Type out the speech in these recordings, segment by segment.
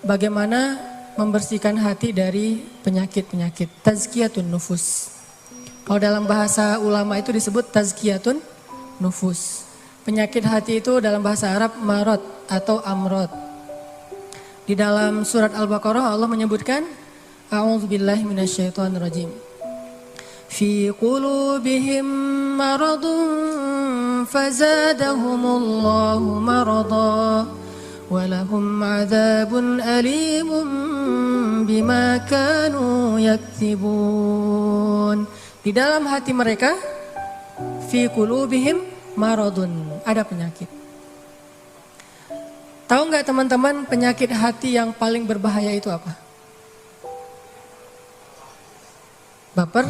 bagaimana membersihkan hati dari penyakit-penyakit. Tazkiyatun nufus. Kalau dalam bahasa ulama itu disebut tazkiyatun nufus. Penyakit hati itu dalam bahasa Arab marad atau amrod. Di dalam surat Al-Baqarah Allah menyebutkan A'udzubillahi minasyaitonirrajim. Fi qulubihim maradun fazadahumullahu marada walahum 'adzabun alimun bima kanu yaktibun. Di dalam hati mereka fi qulubihim maradun, ada penyakit. Tahu nggak teman-teman penyakit hati yang paling berbahaya itu apa? Baper?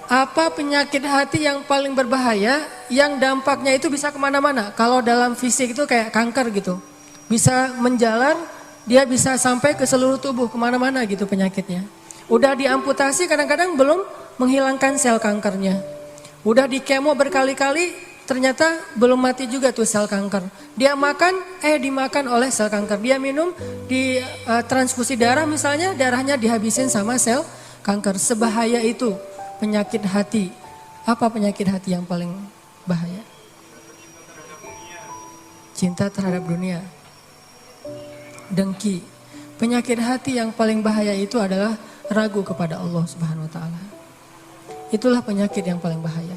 Apa penyakit hati yang paling berbahaya yang dampaknya itu bisa kemana-mana? Kalau dalam fisik itu kayak kanker gitu. Bisa menjalar, dia bisa sampai ke seluruh tubuh kemana-mana gitu penyakitnya. Udah diamputasi kadang-kadang belum menghilangkan sel kankernya. Udah di kemo berkali-kali ternyata belum mati juga tuh sel kanker. Dia makan, dimakan oleh sel kanker. Dia minum, di transfusi darah misalnya, darahnya dihabisin sama sel kanker. Sebahaya itu penyakit hati. Apa penyakit hati yang paling bahaya? Cinta terhadap dunia. Dengki. Penyakit hati yang paling bahaya itu adalah ragu kepada Allah Subhanahu wa taala. Itulah penyakit yang paling bahaya.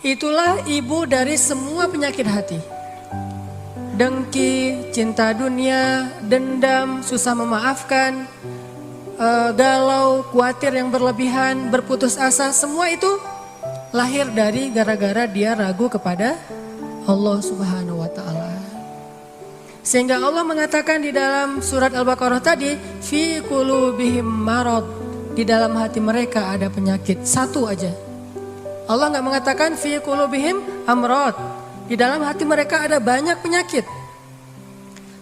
Itulah ibu dari semua penyakit hati. Dengki, cinta dunia, dendam, susah memaafkan, galau, khawatir yang berlebihan, berputus asa, semua itu lahir dari gara-gara dia ragu kepada Allah Subhanahu wa taala. Sehingga Allah mengatakan di dalam surat Al-Baqarah tadi, fi qulubihim marad, di dalam hati mereka ada penyakit, satu aja. Allah nggak mengatakan fi qulubihim amrad, di dalam hati mereka ada banyak penyakit.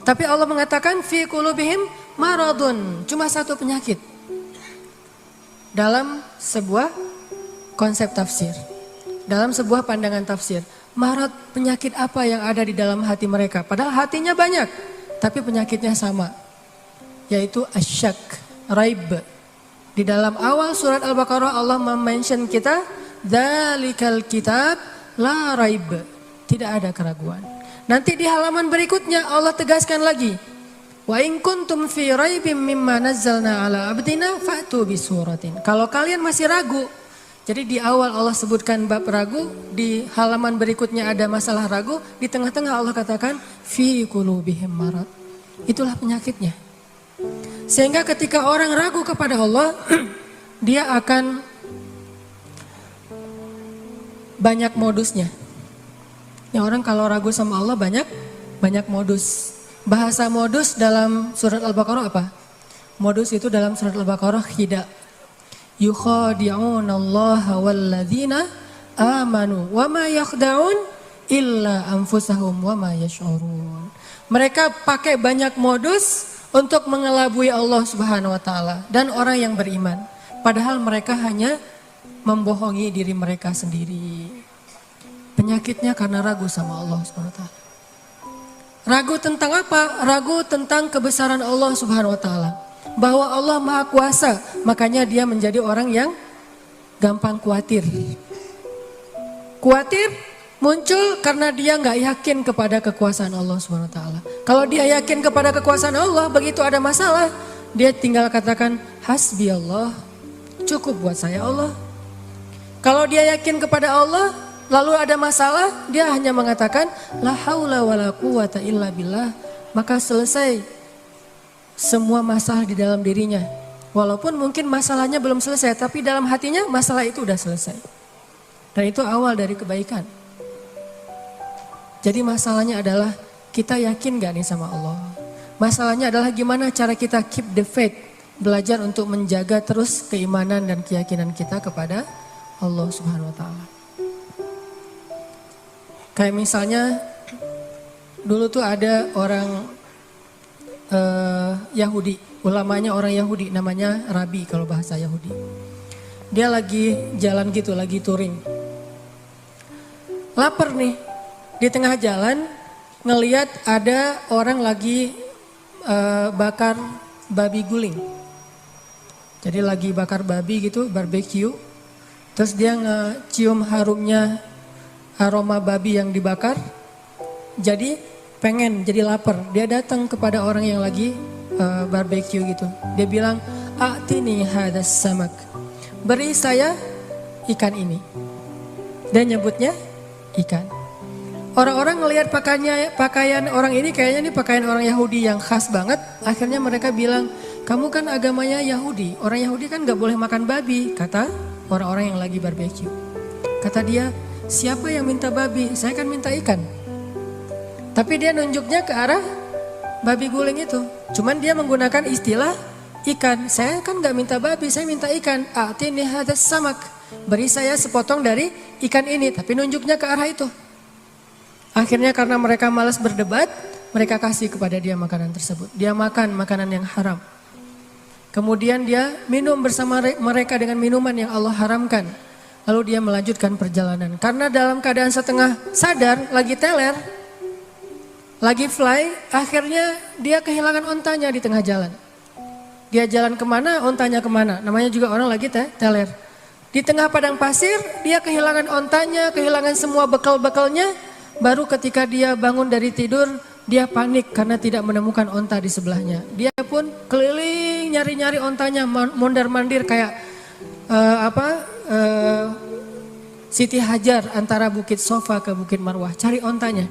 Tapi Allah mengatakan fi qulubihim maradun, cuma satu penyakit. Dalam sebuah konsep tafsir, dalam sebuah pandangan tafsir, marad, penyakit apa yang ada di dalam hati mereka? Padahal hatinya banyak, tapi penyakitnya sama, yaitu asyak, raib. Di dalam awal surat Al-Baqarah Allah mention kita, dzalikal kitab la raib, tidak ada keraguan. Nanti di halaman berikutnya Allah tegaskan lagi, wa in kuntum fi raibim mimma nazzalna ala abdina fa'tu bisuratin. Kalau kalian masih ragu, jadi di awal Allah sebutkan bab ragu, di halaman berikutnya ada masalah ragu, di tengah-tengah Allah katakan fi qulubihim marad. Itulah penyakitnya. Sehingga ketika orang ragu kepada Allah, dia akan banyak modusnya. Ya, orang kalau ragu sama Allah banyak modus. Bahasa modus dalam surat Al-Baqarah apa? Modus itu dalam surat Al-Baqarah khida. Yukhadi'una Allah walladzina amanu wa ma yakhda'un illa anfusahum wa ma yash'urun. Mereka pakai banyak modus untuk mengelabui Allah Subhanahu wa taala dan orang yang beriman. Padahal mereka hanya membohongi diri mereka sendiri. Penyakitnya karena ragu sama Allah Subhanahu wa taala. Ragu tentang apa? Ragu tentang kebesaran Allah Subhanahu wa taala. Bahwa Allah Maha Kuasa, makanya dia menjadi orang yang gampang khawatir. Khawatir muncul karena dia nggak yakin kepada kekuasaan Allah Subhanahu wa taala. Kalau dia yakin kepada kekuasaan Allah, begitu ada masalah, dia tinggal katakan hasbi Allah, cukup buat saya Allah. Kalau dia yakin kepada Allah, lalu ada masalah, dia hanya mengatakan la haula wala quwata illa billah, maka selesai semua masalah di dalam dirinya. Walaupun mungkin masalahnya belum selesai, tapi dalam hatinya masalah itu udah selesai. Dan itu awal dari kebaikan. Jadi masalahnya adalah kita yakin gak nih sama Allah. Masalahnya adalah gimana cara kita keep the faith. Belajar untuk menjaga terus keimanan dan keyakinan kita kepada Allah Subhanahu wa taala. Kayak misalnya dulu tuh ada orang Yahudi, ulamanya orang Yahudi, namanya Rabi kalau bahasa Yahudi. Dia lagi jalan gitu, lagi touring. Lapar nih, di tengah jalan ngeliat ada orang lagi bakar babi guling. Jadi lagi bakar babi gitu, barbecue. Terus dia ngecium harumnya aroma babi yang dibakar. Jadi pengen, jadi lapar. Dia datang kepada orang yang lagi barbecue gitu. Dia bilang, "A'tini hadas samak." Beri saya ikan ini. Dan nyebutnya ikan. Orang-orang ngelihat pakaian orang ini, kayaknya ini pakaian orang Yahudi yang khas banget. Akhirnya mereka bilang, "Kamu kan agamanya Yahudi. Orang Yahudi kan gak boleh makan babi," kata orang-orang yang lagi barbecue. Kata dia, "Siapa yang minta babi? Saya kan minta ikan." Tapi dia nunjuknya ke arah babi guling itu. Cuman dia menggunakan istilah ikan. Saya kan gak minta babi, saya minta ikan. "A'tini hadas samak." Beri saya sepotong dari ikan ini, tapi nunjuknya ke arah itu. Akhirnya karena mereka malas berdebat, mereka kasih kepada dia makanan tersebut. Dia makan makanan yang haram. Kemudian dia minum bersama mereka dengan minuman yang Allah haramkan. Lalu dia melanjutkan perjalanan. Karena dalam keadaan setengah sadar, lagi teler, lagi fly, akhirnya dia kehilangan ontanya di tengah jalan. Dia jalan kemana, ontanya kemana. Namanya juga orang lagi teler. Di tengah padang pasir, dia kehilangan ontanya, kehilangan semua bekal-bekalnya. Baru ketika dia bangun dari tidur, dia panik karena tidak menemukan onta di sebelahnya. Dia pun keliling nyari-nyari ontanya, mondar-mandir kayak Siti Hajar antara Bukit Sofa ke Bukit Marwah, cari ontanya.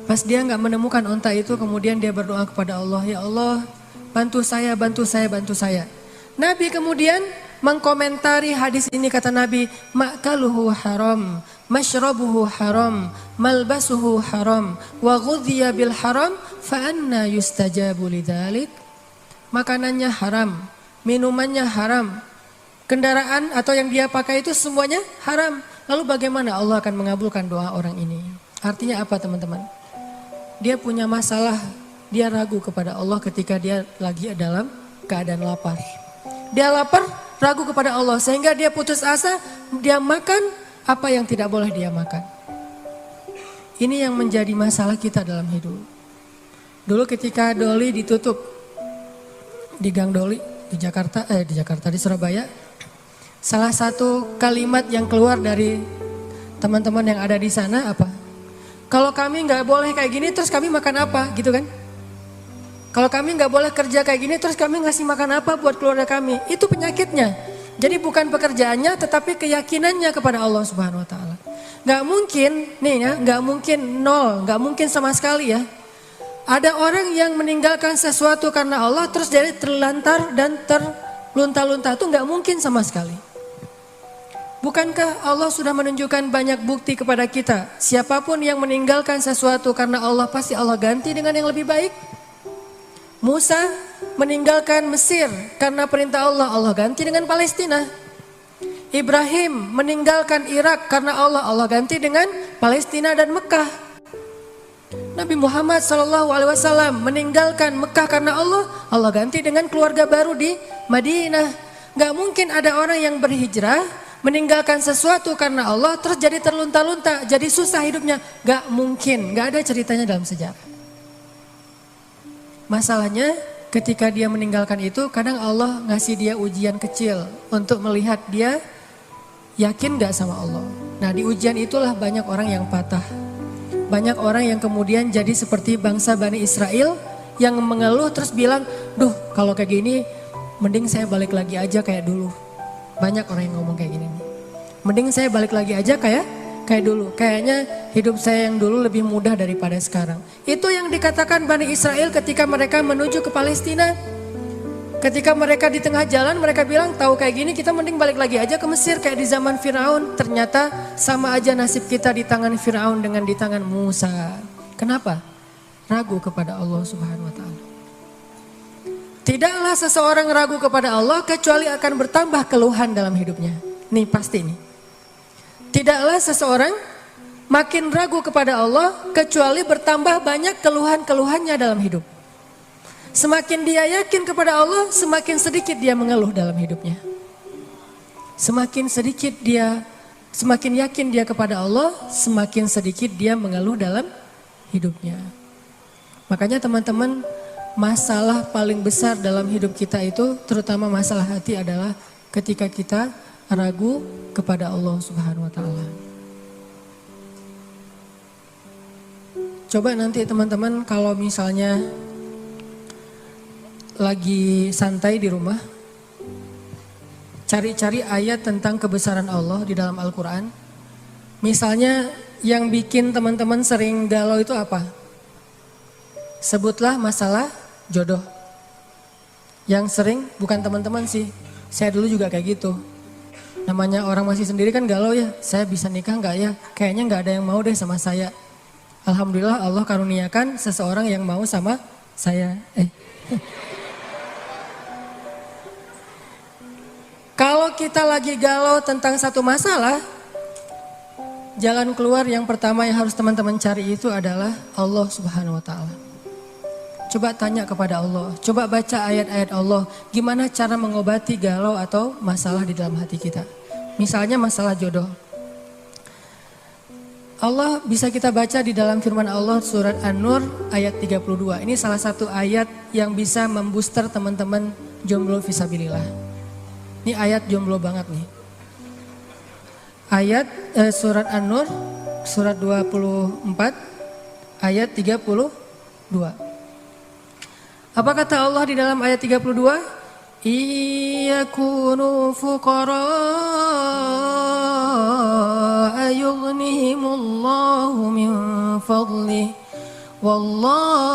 Pas dia nggak menemukan onta itu, kemudian dia berdoa kepada Allah, "Ya Allah, bantu saya, bantu saya, bantu saya." Nabi kemudian mengkomentari hadis ini, kata Nabi, "Ma'kaluhu haram, mashrabuhu haram, malbasuhu haram, wa ghudhiya bil haram, fa anna yustajabu lidzalik." Makanannya haram, minumannya haram, kendaraan atau yang dia pakai itu semuanya haram. Lalu bagaimana Allah akan mengabulkan doa orang ini? Artinya apa, teman-teman? Dia punya masalah, dia ragu kepada Allah ketika dia lagi dalam keadaan lapar. Dia lapar, ragu kepada Allah, sehingga dia putus asa, dia makan apa yang tidak boleh dia makan. Ini yang menjadi masalah kita dalam hidup. Dulu ketika Doli ditutup di Gang Doli di Surabaya, salah satu kalimat yang keluar dari teman-teman yang ada di sana apa? "Kalau kami nggak boleh kayak gini, terus kami makan apa?" Gitu kan? "Kalau kami nggak boleh kerja kayak gini, terus kami ngasih makan apa buat keluarga kami?" Itu penyakitnya. Jadi bukan pekerjaannya, tetapi keyakinannya kepada Allah Subhanahu Wa Taala. Gak mungkin, nih ya, gak mungkin nol, gak mungkin sama sekali ya. Ada orang yang meninggalkan sesuatu karena Allah, terus jadi terlantar dan terlunta-lunta, itu gak mungkin sama sekali. Bukankah Allah sudah menunjukkan banyak bukti kepada kita? Siapapun yang meninggalkan sesuatu karena Allah, pasti Allah ganti dengan yang lebih baik. Musa meninggalkan Mesir karena perintah Allah, Allah ganti dengan Palestina. Ibrahim meninggalkan Irak karena Allah, Allah ganti dengan Palestina dan Mekah. Nabi Muhammad SAW meninggalkan Mekah karena Allah, Allah ganti dengan keluarga baru di Madinah. Gak mungkin ada orang yang berhijrah meninggalkan sesuatu karena Allah terus jadi terlunta-lunta, jadi susah hidupnya. Gak mungkin, gak ada ceritanya dalam sejarah. Masalahnya ketika dia meninggalkan itu, kadang Allah ngasih dia ujian kecil untuk melihat dia yakin gak sama Allah. Nah, di ujian itulah banyak orang yang patah. Banyak orang yang kemudian jadi seperti bangsa Bani Israel yang mengeluh terus bilang, "Duh, kalau kayak gini mending saya balik lagi aja kayak dulu." Banyak orang yang ngomong kayak gini nih. "Mending saya balik lagi aja kayak dulu. Kayaknya hidup saya yang dulu lebih mudah daripada sekarang." Itu yang dikatakan Bani Israel ketika mereka menuju ke Palestina. Ketika mereka di tengah jalan, mereka bilang, "Tahu kayak gini kita mending balik lagi aja ke Mesir kayak di zaman Firaun." Ternyata sama aja nasib kita di tangan Firaun dengan di tangan Musa. Kenapa? Ragu kepada Allah Subhanahu Wa Taala. Tidaklah seseorang ragu kepada Allah kecuali akan bertambah keluhan dalam hidupnya. Nih pasti nih. Tidaklah seseorang makin ragu kepada Allah kecuali bertambah banyak keluhan-keluhannya dalam hidup. Semakin dia yakin kepada Allah, semakin sedikit dia mengeluh dalam hidupnya. Semakin yakin dia kepada Allah, semakin sedikit dia mengeluh dalam hidupnya. Makanya teman-teman, masalah paling besar dalam hidup kita itu, terutama masalah hati, adalah ketika kita ragu kepada Allah Subhanahu wa Ta'ala. Coba nanti teman-teman kalau misalnya lagi santai di rumah, cari-cari ayat tentang kebesaran Allah di dalam Al-Quran. Misalnya yang bikin teman-teman sering galau itu apa? Sebutlah masalah jodoh. Yang sering, bukan teman-teman sih, saya dulu juga kayak gitu. Namanya orang masih sendiri kan galau ya, saya bisa nikah nggak ya? Kayaknya nggak ada yang mau deh sama saya. Alhamdulillah Allah karuniakan seseorang yang mau sama saya. Kalau kita lagi galau tentang satu masalah, jalan keluar yang pertama yang harus teman-teman cari itu adalah Allah Subhanahu wa Ta'ala. Coba tanya kepada Allah, coba baca ayat-ayat Allah, gimana cara mengobati galau atau masalah di dalam hati kita. Misalnya masalah jodoh. Allah bisa kita baca di dalam firman Allah surat An-Nur ayat 32. Ini salah satu ayat yang bisa membooster teman-teman jomblo fisabilillah. Ini ayat jomblo banget nih. Ayat surat An-Nur surat 24 ayat 32. Apa kata Allah di dalam ayat 32? Iyakunu fuqara yughnihimullahu min fadlih wallahu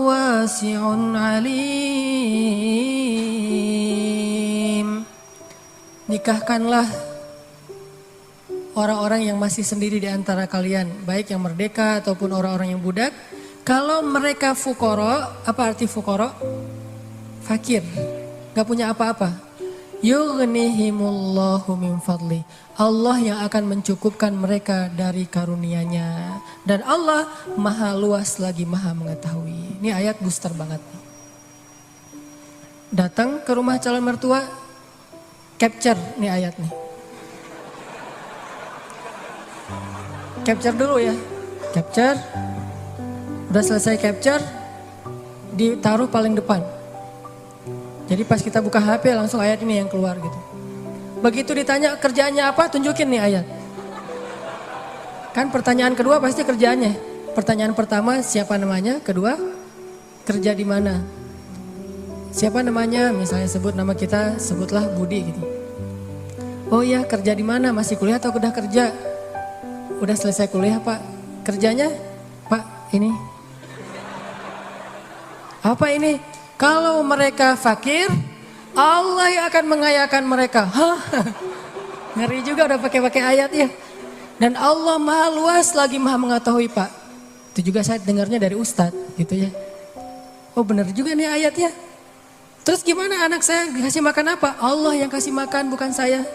wasi'un alim. Nikahkanlah orang-orang yang masih sendiri di antara kalian, baik yang merdeka ataupun orang-orang yang budak. Kalau mereka fukoro, apa arti fukoro? Fakir, gak punya apa-apa. Yughnihimullahu min fadli. Allah yang akan mencukupkan mereka dari karunia-Nya. Dan Allah maha luas lagi maha mengetahui. Ini ayat booster banget nih. Datang ke rumah calon mertua, capture nih ayat nih. Capture dulu ya, capture. Udah selesai capture, ditaruh paling depan. Jadi pas kita buka HP langsung ayat ini yang keluar gitu. Begitu ditanya kerjaannya apa, tunjukin nih ayat. Kan pertanyaan kedua pasti kerjaannya. Pertanyaan pertama siapa namanya, kedua kerja di mana. Siapa namanya, misalnya sebut nama kita, sebutlah Budi gitu. Oh iya, kerja di mana, masih kuliah atau udah kerja? Udah selesai kuliah Pak. Kerjanya Pak ini. Apa ini? Kalau mereka fakir, Allah yang akan mengayakan mereka. Hah? Ngeri juga udah pakai ayat ya. Dan Allah maha luas lagi maha mengetahui Pak. Itu juga saya dengarnya dari Ustadz gitu ya. Oh benar juga nih ayatnya. Terus gimana anak saya dikasih makan apa? Allah yang kasih makan bukan saya.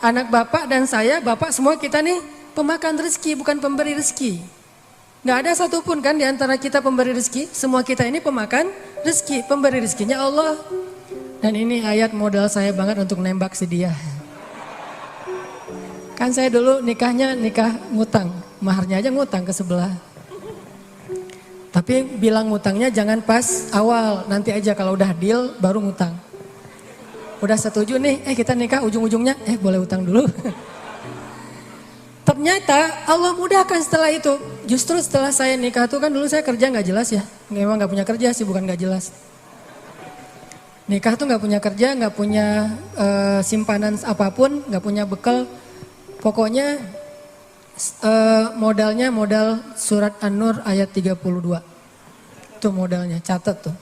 Anak bapak dan saya, bapak semua kita nih pemakan rezeki bukan pemberi rezeki. Gak ada satupun kan di antara kita pemberi rezeki, semua kita ini pemakan rezeki, pemberi rezekinya Allah. Dan ini ayat modal saya banget untuk nembak si dia. Kan saya dulu nikahnya nikah ngutang, maharnya aja ngutang ke sebelah. Tapi bilang ngutangnya jangan pas awal, nanti aja kalau udah deal baru ngutang. Udah setuju nih, kita nikah ujung-ujungnya, boleh utang dulu. Ternyata Allah mudahkan setelah itu. Justru setelah saya nikah tuh kan dulu saya kerja gak jelas ya. Memang gak punya kerja sih, bukan gak jelas. Nikah tuh gak punya kerja, gak punya simpanan apapun, gak punya bekal. Pokoknya modalnya modal surat An-Nur ayat 32. Itu modalnya, catat tuh.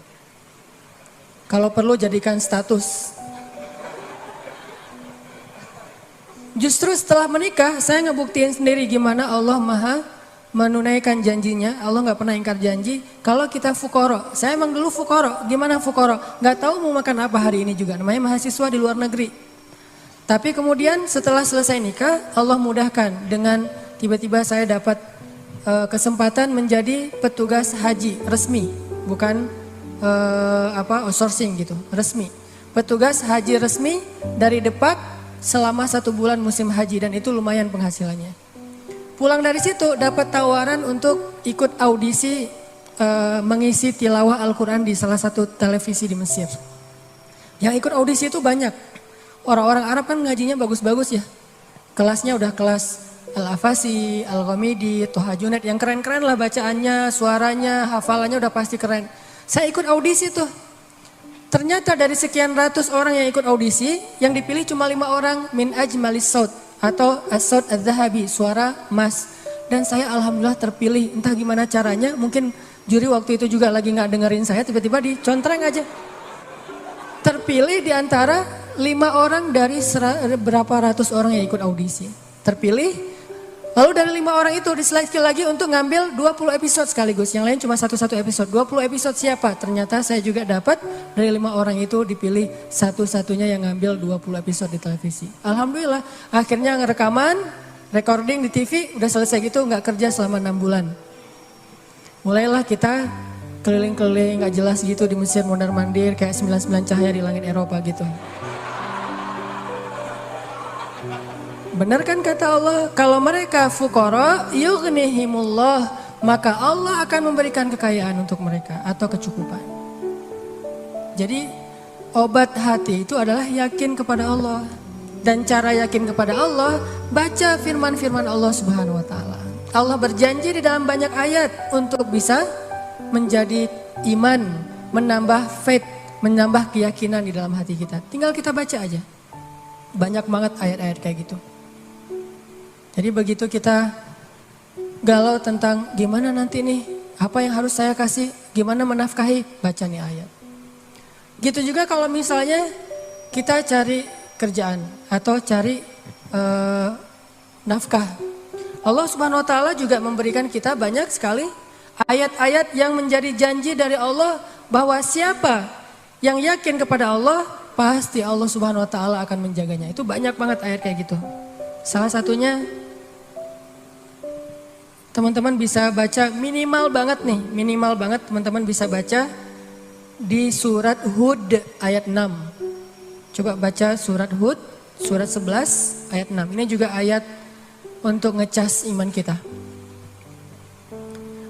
Kalau perlu jadikan status. Justru setelah menikah saya ngebuktiin sendiri gimana Allah maha menunaikan janjinya. Allah gak pernah ingkar janji. Kalau kita fukoro, saya emang dulu fukoro. Gimana fukoro? Gak tahu mau makan apa hari ini juga. Namanya mahasiswa di luar negeri. Tapi kemudian setelah selesai nikah Allah mudahkan dengan tiba-tiba saya dapat kesempatan menjadi petugas haji resmi. Bukan outsourcing gitu, resmi. Petugas haji resmi dari Depak selama 1 bulan musim haji dan itu lumayan penghasilannya. Pulang dari situ dapat tawaran untuk ikut audisi mengisi tilawah Al-Quran di salah satu televisi di Mesir. Yang ikut audisi itu banyak. Orang-orang Arab kan ngajinya bagus-bagus ya. Kelasnya udah kelas Al-Afasi, Al-Ghamidi, Toha Junaid, yang keren-keren lah bacaannya, suaranya, hafalannya udah pasti keren. Saya ikut audisi tuh. Ternyata dari sekian ratus orang yang ikut audisi, yang dipilih cuma 5 orang min ajmalis saut atau as-saut adz-dzahabi, suara emas. Dan saya alhamdulillah terpilih, entah gimana caranya, mungkin juri waktu itu juga lagi nggak dengerin saya, tiba-tiba dicontreng aja. Terpilih di antara 5 orang dari berapa ratus orang yang ikut audisi. Terpilih. Lalu dari 5 orang itu diseleksi lagi untuk ngambil 20 episode sekaligus. Yang lain cuma satu episode. 20 episode siapa? Ternyata saya juga dapat dari 5 orang itu dipilih satu-satunya yang ngambil 20 episode di televisi. Alhamdulillah akhirnya ngerekaman, recording di TV udah selesai gitu, nggak kerja selama 6 bulan. Mulailah kita keliling-keliling nggak jelas gitu di Mesir mondar-mandir kayak 99 cahaya di langit Eropa gitu. Benar kan kata Allah, kalau mereka fuqara yughnihimullah, maka Allah akan memberikan kekayaan untuk mereka atau kecukupan. Jadi obat hati itu adalah yakin kepada Allah. Dan cara yakin kepada Allah, baca firman-firman Allah Subhanahu wa taala. Allah berjanji di dalam banyak ayat untuk bisa menjadi iman, menambah faith, menambah keyakinan di dalam hati kita. Tinggal kita baca aja. Banyak banget ayat-ayat kayak gitu. Jadi begitu kita galau tentang gimana nanti nih, apa yang harus saya kasih, gimana menafkahi, baca nih ayat. Gitu juga kalau misalnya kita cari kerjaan atau cari nafkah. Allah Subhanahu wa taala juga memberikan kita banyak sekali ayat-ayat yang menjadi janji dari Allah bahwa siapa yang yakin kepada Allah, pasti Allah Subhanahu wa taala akan menjaganya. Itu banyak banget ayat kayak gitu. Salah satunya teman-teman bisa baca minimal banget teman-teman bisa baca di surat Hud ayat 6. Coba baca surat Hud, surat 11 ayat 6. Ini juga ayat untuk ngecas iman kita.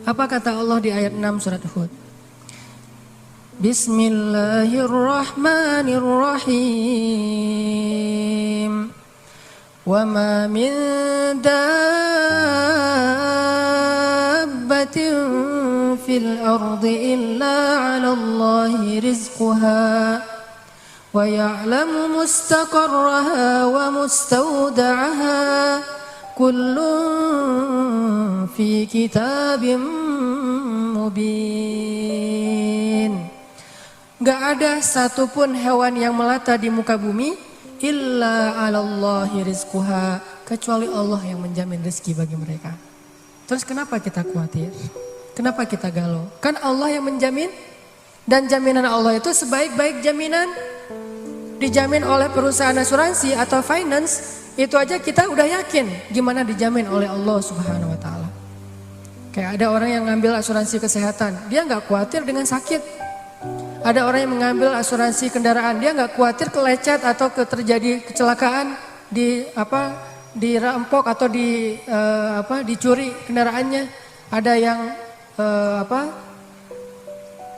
Apa kata Allah di ayat 6 surat Hud? Bismillahirrahmanirrahim. Wa ma min dabbatin fil ardi illa 'ala Allahi rizquha wa ya'lamu mustaqarraha wa mustawda'aha kullun fi kitabim mubin. Gak ada satupun hewan yang melata di muka bumi illa 'alallahi rizquha, kecuali Allah yang menjamin rezeki bagi mereka. Terus kenapa kita khawatir? Kenapa kita galau? Kan Allah yang menjamin, dan jaminan Allah itu sebaik-baik jaminan dijamin oleh perusahaan asuransi atau finance. Itu aja kita udah yakin gimana dijamin oleh Allah Subhanahu wa taala. Kayak ada orang yang ngambil asuransi kesehatan, dia nggak khawatir dengan sakit. Ada orang yang mengambil asuransi kendaraan, dia nggak khawatir kelecet atau terjadi kecelakaan, dirampok atau dicuri kendaraannya. Ada yang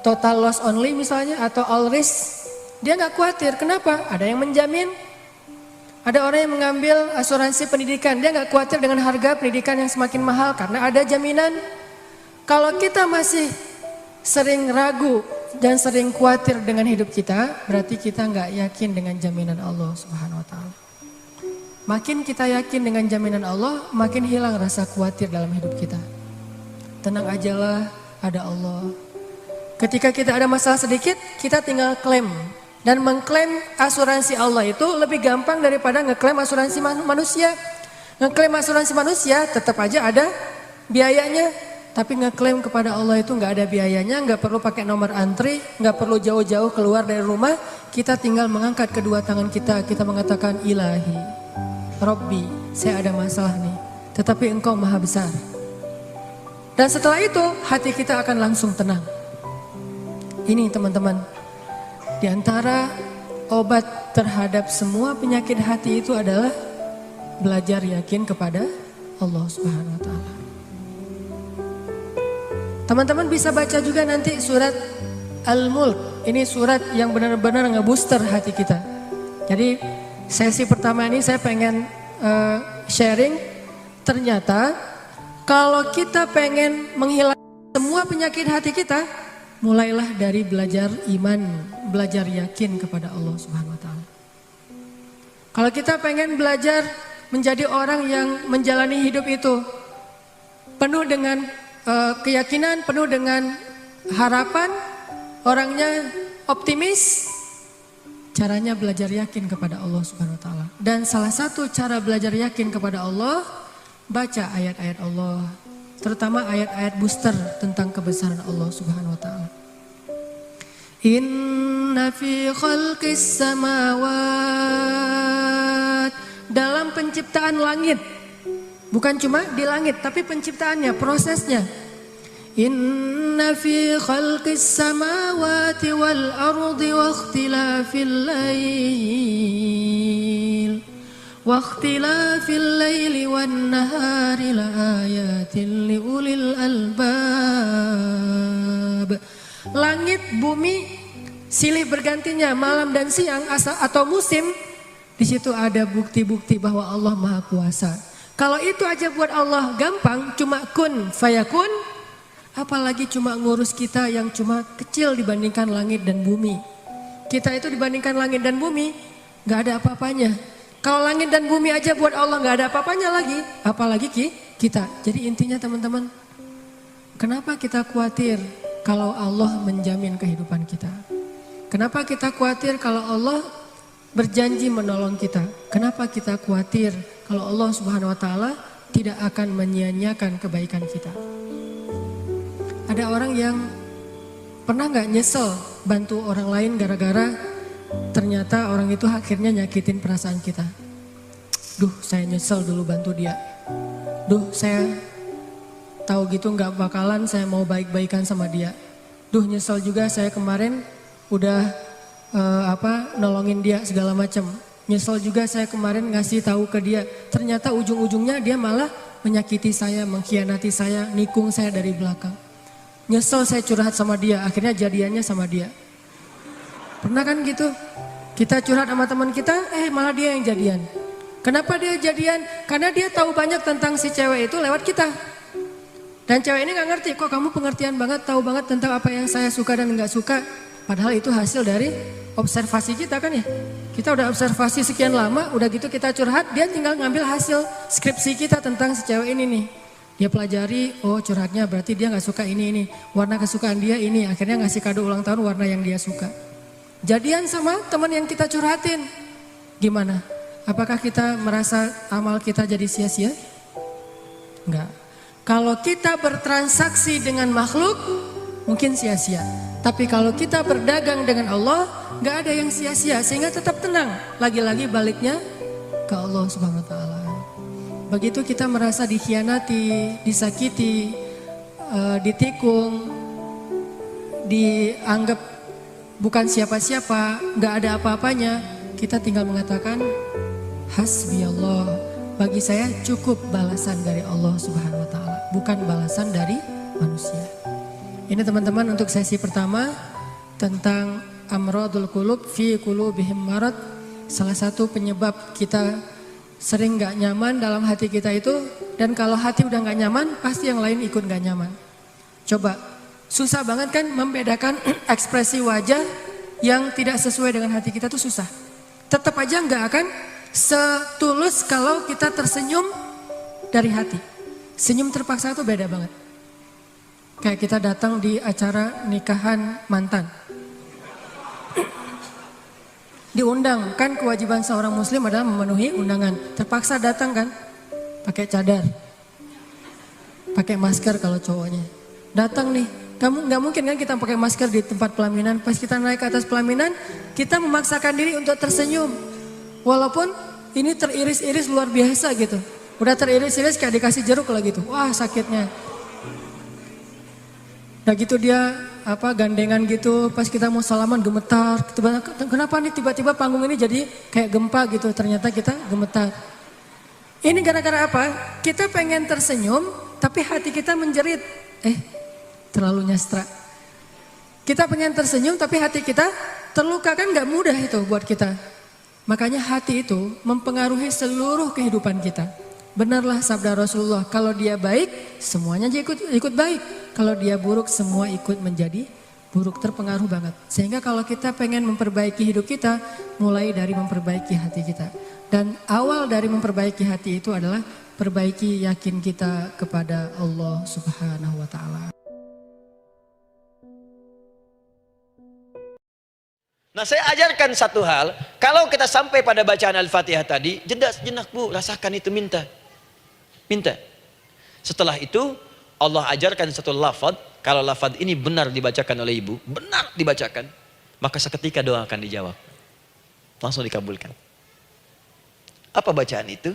total loss only misalnya atau all risk, dia nggak khawatir. Kenapa? Ada yang menjamin. Ada orang yang mengambil asuransi pendidikan, dia nggak khawatir dengan harga pendidikan yang semakin mahal karena ada jaminan. Kalau kita masih sering ragu dan sering khawatir dengan hidup kita, berarti kita nggak yakin dengan jaminan Allah Subhanahu wa taala. Makin kita yakin dengan jaminan Allah, makin hilang rasa khawatir dalam hidup kita. Tenang ajalah, ada Allah. Ketika kita ada masalah sedikit, kita tinggal klaim. Dan mengklaim asuransi Allah itu lebih gampang daripada ngeklaim asuransi manusia. Ngeklaim asuransi manusia tetap aja ada biayanya. Tapi ngeklaim kepada Allah itu nggak ada biayanya, nggak perlu pakai nomor antri, nggak perlu jauh-jauh keluar dari rumah. Kita tinggal mengangkat kedua tangan kita mengatakan Ilahi, Robbi, saya ada masalah nih. Tetapi Engkau maha besar. Dan setelah itu hati kita akan langsung tenang. Ini teman-teman, di antara obat terhadap semua penyakit hati itu adalah belajar yakin kepada Allah Subhanahu wa taala. Teman-teman bisa baca juga nanti surat Al-Mulk. Ini surat yang benar-benar ngebooster hati kita. Jadi sesi pertama ini saya pengen sharing. Ternyata kalau kita pengen menghilangkan semua penyakit hati kita, mulailah dari belajar iman, belajar yakin kepada Allah Subhanahu wa taala. Kalau kita pengen belajar menjadi orang yang menjalani hidup itu penuh dengan keyakinan, penuh dengan harapan, orangnya optimis, caranya belajar yakin kepada Allah Subhanahu wa taala. Dan salah satu cara belajar yakin kepada Allah, baca ayat-ayat Allah, terutama ayat-ayat booster tentang kebesaran Allah Subhanahu wa taala. Inna fi khalqis samawat, dalam penciptaan langit, bukan cuma di langit tapi penciptaannya, prosesnya. Inna fi khalqis samawati wal ardi wa ikhtilafil lail wa ikhtilafil laili wan nahari la ayatin liulil albab. Langit, bumi, silih bergantinya malam dan siang atau musim, di situ ada bukti-bukti bahwa Allah Maha Kuasa. Kalau itu aja buat Allah gampang, cuma kun fayakun, apalagi cuma ngurus kita yang cuma kecil dibandingkan langit dan bumi. Kita itu dibandingkan langit dan bumi gak ada apa-apanya. Kalau langit dan bumi aja buat Allah gak ada apa-apanya lagi, apalagi kita. Jadi intinya teman-teman, kenapa kita khawatir kalau Allah menjamin kehidupan kita? Kenapa kita khawatir kalau Allah berjanji menolong kita? Kenapa kita khawatir kalau Allah Subhanahu wa taala tidak akan menyia-nyiakan kebaikan kita? Ada orang yang pernah gak nyesel bantu orang lain gara-gara ternyata orang itu akhirnya nyakitin perasaan kita? Duh, saya nyesel dulu bantu dia. Duh, saya tahu gitu gak bakalan saya mau baik-baikan sama dia. Duh, nyesel juga saya kemarin udah nolongin dia segala macam. Nyesel juga saya kemarin ngasih tahu ke dia. Ternyata ujung-ujungnya dia malah menyakiti saya, mengkhianati saya, nikung saya dari belakang. Nyesel saya curhat sama dia, akhirnya jadiannya sama dia. Pernah kan gitu? Kita curhat sama teman kita, malah dia yang jadian. Kenapa dia jadian? Karena dia tahu banyak tentang si cewek itu lewat kita. Dan cewek ini gak ngerti, kok kamu pengertian banget, tahu banget tentang apa yang saya suka dan gak suka. Padahal itu hasil dari observasi kita kan ya. Kita udah observasi sekian lama, udah gitu kita curhat, dia tinggal ngambil hasil skripsi kita tentang si cewek ini nih. Dia pelajari, oh curhatnya berarti dia gak suka ini. Warna kesukaan dia ini, akhirnya ngasih kado ulang tahun warna yang dia suka. Jadian sama teman yang kita curhatin. Gimana? Apakah kita merasa amal kita jadi sia-sia? Enggak. Kalau kita bertransaksi dengan makhluk, mungkin sia-sia. Tapi kalau kita berdagang dengan Allah, gak ada yang sia-sia, sehingga tetap tenang. Lagi-lagi baliknya ke Allah Subhanahu wa taala. Begitu kita merasa dikhianati, disakiti, ditikung, dianggap bukan siapa-siapa, gak ada apa-apanya, kita tinggal mengatakan hasbi Allah. Bagi saya cukup balasan dari Allah Subhanahu wa taala, bukan balasan dari manusia. Ini teman-teman untuk sesi pertama tentang amradul qulub fi qulubihim marad. Salah satu penyebab kita sering gak nyaman dalam hati kita itu, dan kalau hati udah gak nyaman pasti yang lain ikut gak nyaman. Coba, susah banget kan membedakan ekspresi wajah yang tidak sesuai dengan hati kita tuh susah. Tetap aja gak akan setulus kalau kita tersenyum dari hati. Senyum terpaksa itu beda banget. Kayak kita datang di acara nikahan mantan. Diundang, kan kewajiban seorang muslim adalah memenuhi undangan. Terpaksa datang kan, pakai cadar, pakai masker kalau cowoknya. Datang nih, kamu nggak mungkin kan kita pakai masker di tempat pelaminan. Pas kita naik ke atas pelaminan, kita memaksakan diri untuk tersenyum. Walaupun ini teriris-iris luar biasa gitu. Udah teriris-iris kayak dikasih jeruk lah gitu. Wah sakitnya. Udah gitu dia gandengan gitu, pas kita mau salaman gemetar. Kenapa nih tiba-tiba panggung ini jadi kayak gempa gitu, ternyata kita gemetar. Ini gara-gara apa? Kita pengen tersenyum, tapi hati kita menjerit. Terlalu nyastra. Kita pengen tersenyum, tapi hati kita terluka, kan gak mudah itu buat kita. Makanya hati itu mempengaruhi seluruh kehidupan kita. Benarlah sabda Rasulullah, kalau dia baik, semuanya ikut baik. Kalau dia buruk, semua ikut menjadi buruk, terpengaruh banget. Sehingga kalau kita pengen memperbaiki hidup kita, mulai dari memperbaiki hati kita. Dan awal dari memperbaiki hati itu adalah perbaiki yakin kita kepada Allah Subhanahu wa Ta'ala. Nah, saya ajarkan satu hal, kalau kita sampai pada bacaan Al-Fatihah tadi, jeda sejenak Bu, rasakan itu, minta. Setelah itu, Allah ajarkan satu lafaz, kalau lafaz ini benar dibacakan oleh ibu, benar dibacakan, maka seketika doa akan dijawab. Langsung dikabulkan. Apa bacaan itu?